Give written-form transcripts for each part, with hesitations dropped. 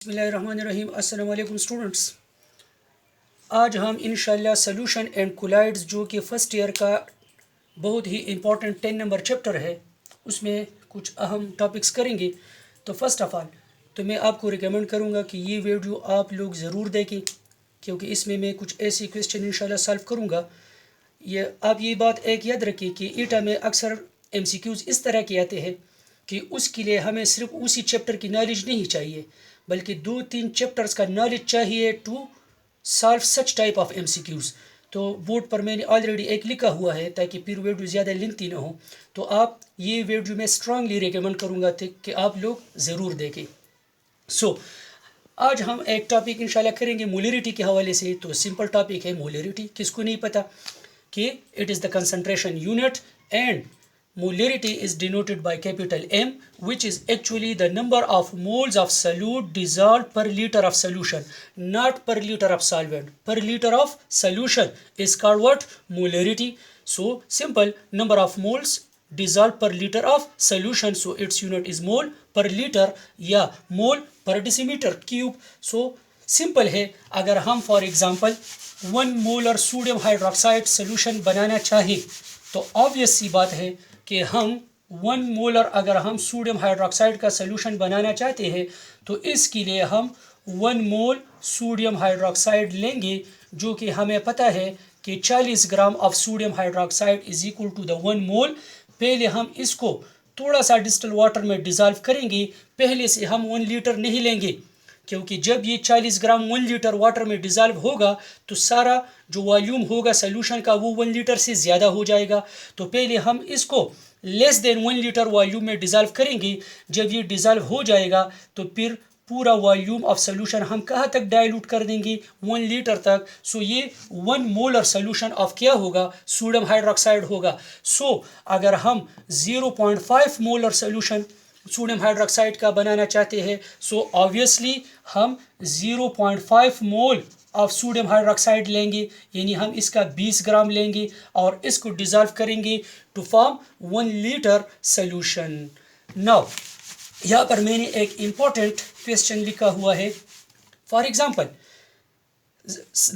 बिस्मिल्लाहिर्रहमानिर्रहीम। अस्सलाम वालेकुम स्टूडेंट्स। आज हम इंशाल्लाह सॉल्यूशन एंड कोलाइड्स जो कि फ़र्स्ट ईयर का बहुत ही इम्पोर्टेंट 10 नंबर चैप्टर है उसमें कुछ अहम टॉपिक्स करेंगे। तो फर्स्ट ऑफ़ ऑल तो मैं आपको रिकमेंड करूँगा कि ये वीडियो आप लोग ज़रूर देखें, क्योंकि इसमें मैं कुछ ऐसे क्वेश्चन इंशाल्लाह सॉल्व करूँगा। आप ये बात एक याद रखिए कि ईटा में अक्सर MCQs इस तरह के आते हैं कि उसके लिए हमें सिर्फ उसी चैप्टर की नॉलेज नहीं चाहिए, बल्कि 2-3 चैप्टर्स का नॉलेज चाहिए to solve such type of MCQs। तो बोर्ड पर मैंने ऑलरेडी एक लिखा हुआ है ताकि फिर वीडियो ज़्यादा लेंथी ना हो। तो आप ये वीडियो मैं स्ट्रांगली रिकमेंड करूँगा कि आप लोग ज़रूर देखें। आज हम एक टॉपिक इंशाल्लाह करेंगे मोलरिटी के हवाले से। तो सिंपल टॉपिक है मोलरिटी। किसको नहीं पता कि it is the concentration unit and molarity is denoted by capital M, which is actually the number of moles of solute dissolved per liter of solution, not per liter of solvent. Per liter of solution is called what? Molarity. So simple, number of moles dissolved per liter of solution, so its unit is mole per liter या mole per decimeter cube. So simple है। अगर हम for example 1 molar sodium hydroxide solution बनाना चाहें तो obvious सी बात है कि हम 1 मोलर अगर हम सोडियम हाइड्रोक्साइड का सोल्यूशन बनाना चाहते हैं तो इसके लिए हम 1 मोल सोडियम हाइड्रोक्साइड लेंगे, जो कि हमें पता है कि 40 gram of sodium hydroxide is equal to the 1 mole. पहले हम इसको थोड़ा सा डिस्टिल वाटर में डिज़ोल्व करेंगे। पहले से हम 1 लीटर नहीं लेंगे, क्योंकि जब ये 40 ग्राम 1 लीटर वाटर में डिज़ोल्व होगा तो सारा जो वॉल्यूम होगा सोल्यूशन का वो 1 लीटर से ज़्यादा हो जाएगा। तो पहले हम इसको लेस देन 1 लीटर वॉल्यूम में डिज़ोल्व करेंगे। जब ये डिज़ोल्व हो जाएगा तो फिर पूरा वॉल्यूम ऑफ सोल्यूशन हम कहाँ तक डाइल्यूट कर देंगे? 1 लीटर तक। सो ये 1 मोलर सोल्यूशन ऑफ क्या होगा? सोडियम हाइड्रोक्साइड होगा। सो अगर हम 0.5 मोलर सोल्यूशन सोडियम हाइड्रोक्साइड का बनाना चाहते हैं सो ऑब्वियसली हम 0.5 मोल ऑफ सोडियम हाइड्रोक्साइड लेंगे, यानी हम इसका 20 ग्राम लेंगे और इसको डिज़ोल्व करेंगे to form 1 litre solution. Now यहाँ पर मैंने एक इम्पॉर्टेंट क्वेश्चन लिखा हुआ है। For example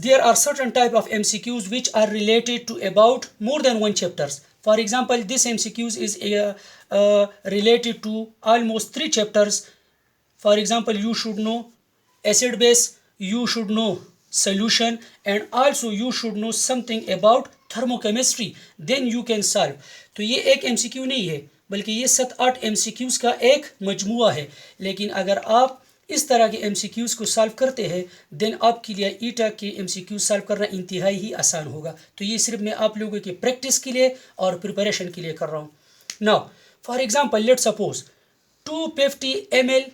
there are certain type of MCQs which are related to about more than one chapters. For example, this MCQs is related to almost 3 chapters. For example, you should know acid base, you should know solution, and also you should know something about thermochemistry. Then you can solve. तो ये एक MCQ नहीं है, बल्कि ये 7-8 MCQs का एक मजमुआ है। लेकिन अगर आप इस तरह के MCQs को सॉल्व करते हैं देन आपके लिए ईटा के MCQ सॉल्व करना इंतहाई ही आसान होगा। तो ये सिर्फ मैं आप लोगों की प्रैक्टिस के लिए और प्रिपरेशन के लिए कर रहा हूँ। Now for example let's suppose 250 ml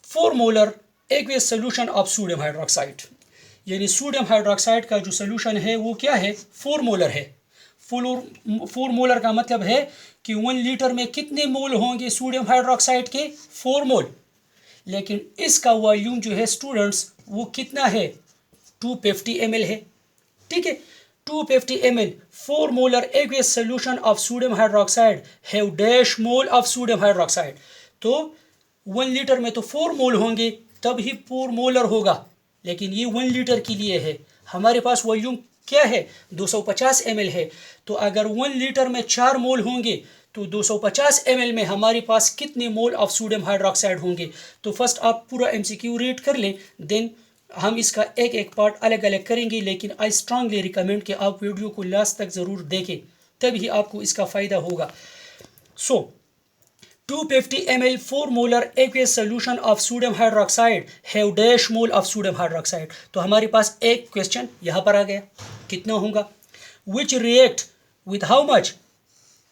4 molar aqueous solution of sodium hydroxide, यानी सोडियम हाइड्रोक्साइड का जो सोल्यूशन है वो क्या है? 4 मोलर है। 4 मोलर का मतलब है कि 1 लीटर में कितने मोल होंगे सोडियम हाइड्रोक्साइड के? 4 मोल। लेकिन इसका वॉल्यूम जो है स्टूडेंट्स वो कितना है? 250 ml है। ठीक है, 250 ml 4 molar aqueous solution of sodium hydroxide have dash mole of sodium hydroxide. तो 1 लीटर में तो 4 मोल होंगे तब ही 4 मोलर होगा, लेकिन ये 1 लीटर के लिए है। हमारे पास वॉल्यूम क्या है? 250 ml है। तो अगर 1 लीटर में 4 मोल होंगे तो 250 ml में हमारे पास कितने मोल ऑफ सोडियम हाइड्रोक्साइड होंगे? तो फर्स्ट आप पूरा MCQ रीड कर लें, देन हम इसका एक एक पार्ट अलग अलग करेंगे। लेकिन आई स्ट्रांगली रिकमेंड कि आप वीडियो को लास्ट तक ज़रूर देखें, तभी आपको इसका फ़ायदा होगा। सो 250 ml 4 molar aqueous solution of sodium hydroxide have dash mole of sodium hydroxide. तो हमारे पास एक क्वेश्चन यहाँ पर आ गया, कितना होगा? विच react with how much?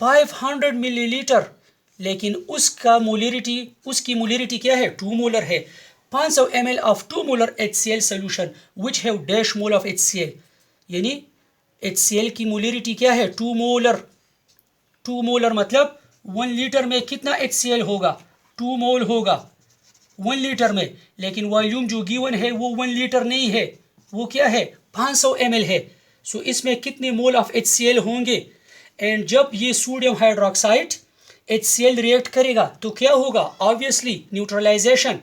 500 millilitre. लेकिन उसकी मोलरिटी क्या है? 2 मोलर है। 500 ml of 2 molar HCl solution which have dash mole of HCl, यानी HCl की मोलरिटी क्या है? 2 मोलर। 2 मोलर मतलब 1 लीटर में कितना HCl होगा? 2 मोल होगा 1 लीटर में। लेकिन वॉल्यूम जो गिवन है वो 1 लीटर नहीं है, वो क्या है? 500 ml है। सो इसमें कितने मोल ऑफ HCl होंगे? एंड जब ये सोडियम हाइड्रोक्साइड HCl रिएक्ट करेगा तो क्या होगा? Obviously neutralisation.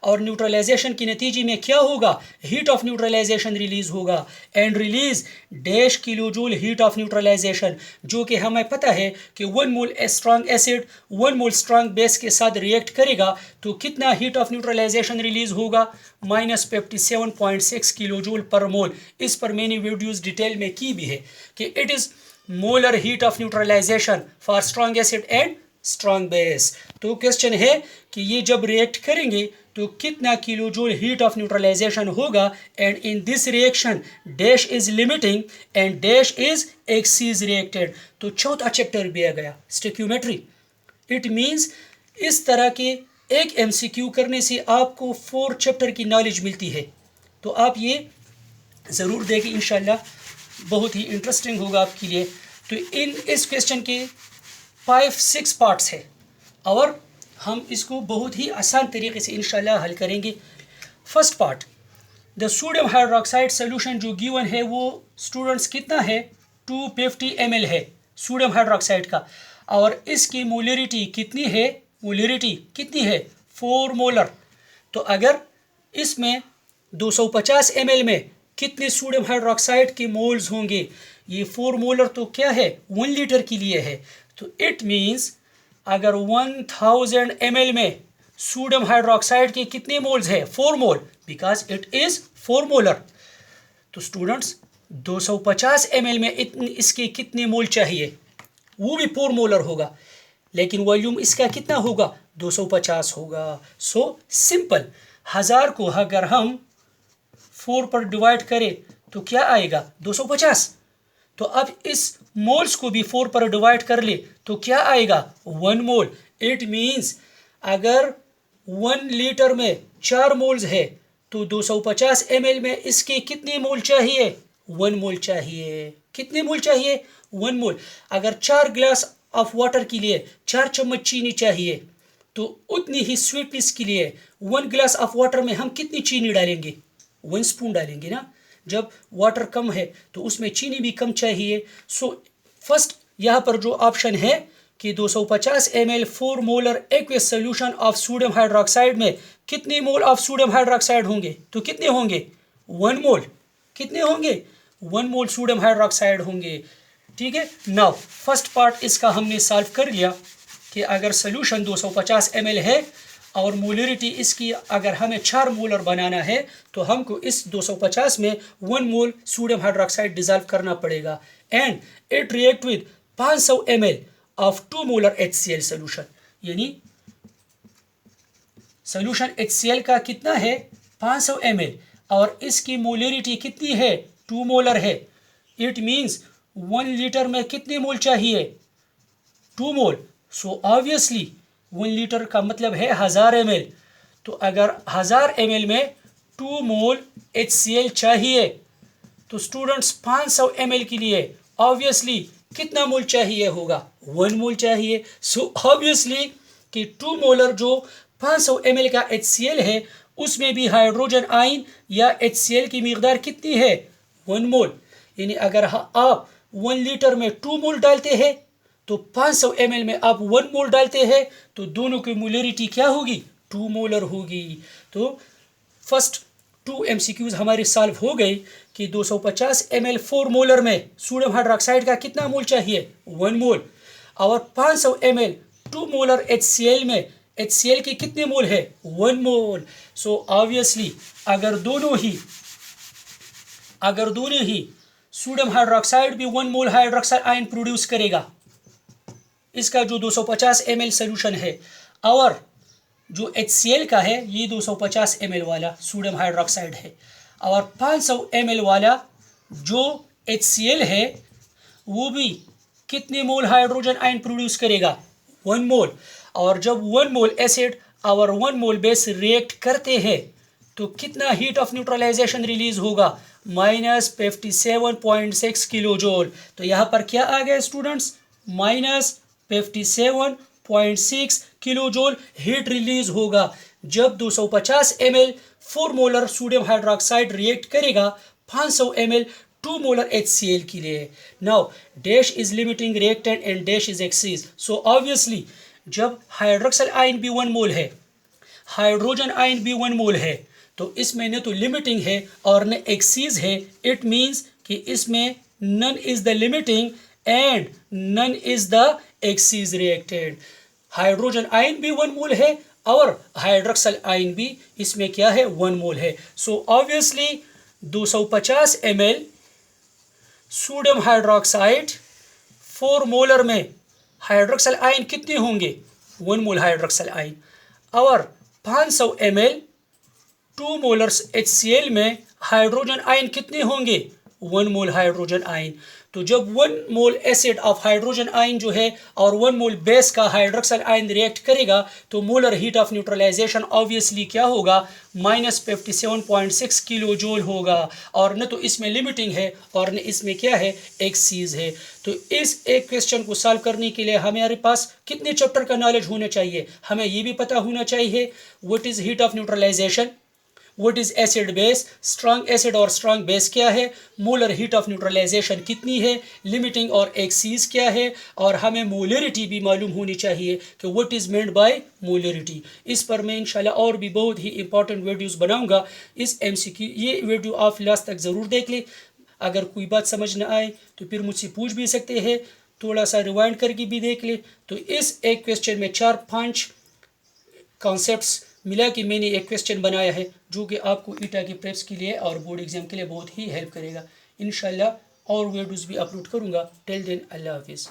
और न्यूट्रलाइजेशन के नतीजे में क्या होगा, हीट ऑफ न्यूट्रलाइजेशन रिलीज होगा and release dash kilo joule heat of neutralisation, जो कि हमें पता है कि 1 mole strong acid 1 mole strong base के साथ रिएक्ट करेगा तो कितना हीट ऑफ न्यूट्रलाइजेशन रिलीज होगा, -57.6 किलो जूल पर मोल। इस पर मैंने वीडियोस डिटेल में की भी है कि it is molar heat of neutralisation for strong acid and strong base. तो क्वेश्चन है कि ये जब रिएक्ट करेंगे तो कितना kilo joule heat of neutralisation होगा and in this reaction dash is limiting and dash is excess reacted. तो चौथा चैप्टर भी आ गया स्टोइकियोमेट्री। इट मीन्स इस तरह के एक एमसीक्यू करने से आपको 4 चैप्टर की नॉलेज मिलती है। तो आप ये ज़रूर देखें, इंशाल्लाह बहुत ही इंटरेस्टिंग होगा आपके लिए। तो इस क्वेश्चन के 5-6 पार्ट्स है और हम इसको बहुत ही आसान तरीके से इंशाल्लाह हल करेंगे। First part, the sodium hydroxide solution जो गिवन है वो स्टूडेंट्स कितना है, 250 ml है सोडियम हाइड्रोक्साइड का, और इसकी मोलरिटी कितनी है, मोलरिटी कितनी है 4 मोलर। तो अगर इसमें 250 ml में कितने सोडियम हाइड्रोक्साइड के मोल्स होंगे, ये 4 मोलर तो क्या है 1 लीटर के लिए है। तो इट मीन्स अगर 1000 ml में सोडियम हाइड्रोक्साइड के कितने मोल्स है, 4 मोल, बिकॉज इट इज 4 मोलर। तो स्टूडेंट्स 250 ml में इसके कितने मोल चाहिए, वो भी 4 मोलर होगा, लेकिन वॉल्यूम इसका कितना होगा 250 होगा। सो सिंपल, 1000 को अगर हम 4 पर डिवाइड करें तो क्या आएगा 250। तो अब इस मोल्स को भी 4 पर डिवाइड कर ले तो क्या आएगा 1 मोल। इट मीन्स अगर 1 लीटर में 4 मोल्स है तो 250 ml में इसके कितने मोल चाहिए, 1 मोल चाहिए। कितने मोल चाहिए, 1 मोल। अगर 4 ग्लास ऑफ वाटर के लिए 4 चम्मच चीनी चाहिए तो उतनी ही स्वीटनेस के लिए 1 ग्लास ऑफ वाटर में हम कितनी चीनी डालेंगे, 1 स्पून डालेंगे ना। जब वाटर कम है तो उसमें चीनी भी कम चाहिए। सो फर्स्ट यहाँ पर जो ऑप्शन है कि 250 ml 4 molar aqueous solution of sodium hydroxide में कितने मोल ऑफ सोडियम हाइड्रोक्साइड होंगे, तो कितने होंगे 1 मोल। कितने होंगे 1 मोल सोडियम हाइड्रोक्साइड होंगे। ठीक है, नाउ फर्स्ट पार्ट इसका हमने सॉल्व कर लिया कि अगर सोल्यूशन 250 ml है और मोलरिटी इसकी अगर हमें 4 मोलर बनाना है तो हमको इस 250 में 1 मोल सोडियम हाइड्रोक्साइड डिजॉल्व करना पड़ेगा and it react with 500 ml of 2 molar HCl solution. यानी सोल्यूशन HCl का कितना है 500 ml और इसकी मोलरिटी कितनी है 2 मोलर है। इट मीन्स 1 लीटर में कितने मोल चाहिए 2 मोल। सो ऑब्वियसली 1 लीटर का मतलब है 1000 ml। तो अगर 1000 ml में 2 मोल HCl चाहिए तो स्टूडेंट्स 500 ml के लिए ऑब्वियसली कितना मोल चाहिए होगा 1 मोल चाहिए। सो ऑब्वियसली कि 2 मोलर जो 500 ml का HCl है उसमें भी हाइड्रोजन आयन या HCl की मिकदार कितनी है 1 मोल। यानी अगर आप 1 लीटर में 2 मोल डालते हैं तो 500 ml में आप 1 मोल डालते हैं तो दोनों की मोलरिटी क्या होगी 2 मोलर होगी। तो फर्स्ट 2 MCQs हमारे सॉल्व हो गई कि 250 ml 4 मोलर में सोडियम हाइड्रोक्साइड का कितना मोल चाहिए 1 मोल और 500 ml 2 मोलर HCl में HCl के कितने मोल है 1 मोल। सो ऑब्वियसली अगर दोनों ही सोडियम हाइड्रोक्साइड भी 1 मोल हाइड्रोक्साइड आयन प्रोड्यूस करेगा, इसका जो 250 ml सोल्यूशन है और जो HCl का है ये 250 ml वाला सोडियम हाइड्रोक्साइड है और 500 ml वाला जो HCl है वो भी कितने मोल हाइड्रोजन आयन प्रोड्यूस करेगा 1 मोल। और जब 1 मोल एसिड और 1 मोल बेस रिएक्ट करते हैं तो कितना हीट ऑफ न्यूट्रलाइजेशन रिलीज होगा -57.6 किलो जूल। तो यहाँ पर क्या आ गया students -57.6 kilo joule heat release होगा जब 250 ml 4 molar sodium hydroxide react करेगा 500 ml 2 मोलर HCl के लिए। Now dash is limiting reactant and dash is excess. So obviously जब हाइड्रोक्साइड आयन भी 1 मोल है, हाइड्रोजन आयन भी 1 मोल है, तो इसमें न तो लिमिटिंग है और न एक्सीज है। इट मीन्स कि इसमें none is the limiting and none is the excess reacted. Hydrogen ion भी 1 मोल है और हाइड्रोक्सल आयन भी इसमें क्या है 1 मोल है। So obviously 250 ml sodium hydroxide 4 molar में हाइड्रोक्सल आयन कितने होंगे 1 मोल हाइड्रोक्सल आयन, और 500 ml 2 मोलर्स HCl में हाइड्रोजन आयन कितने होंगे 1 मोल हाइड्रोजन आयन। तो जब 1 mole acid of hydrogen ion जो है और 1 मोल बेस का हाइड्रोक्सल आयन रिएक्ट करेगा तो molar heat of neutralisation obviously क्या होगा -57.6 किलो जूल होगा, और न तो इसमें लिमिटिंग है और न इसमें क्या है एक्सीज है। तो इस एक क्वेश्चन को सॉल्व करने के लिए हमारे पास कितने चैप्टर का नॉलेज होना चाहिए, हमें ये भी पता होना चाहिए what is heat of neutralisation, what is acid base, strong acid और स्ट्रॉन्ग बेस क्या है, मोलर हीट ऑफ न्यूट्रलाइजेशन कितनी है, लिमिटिंग और एक्सीज क्या है, और हमें मोलरिटी भी मालूम होनी चाहिए कि what is meant by molarity. इस पर मैं इंशाल्लाह और भी बहुत ही इंपॉर्टेंट वीडियोस बनाऊंगा। इस MCQ ये वीडियो आप लास्ट तक ज़रूर देख लें। अगर कोई बात समझ न आए तो फिर मुझसे पूछ भी सकते हैं, थोड़ा सा रिवाइंड करके भी देख ले। तो इस एक क्वेश्चन में 4-5 कॉन्सेप्ट्स मिला कि मैंने एक क्वेश्चन बनाया है जो कि आपको ईटा के प्रेप्स के लिए और बोर्ड एग्जाम के लिए बहुत ही हेल्प करेगा। इंशाल्लाह और वीडियोस भी अपलोड करूँगा। टिल देन अल्लाह हाफिज़।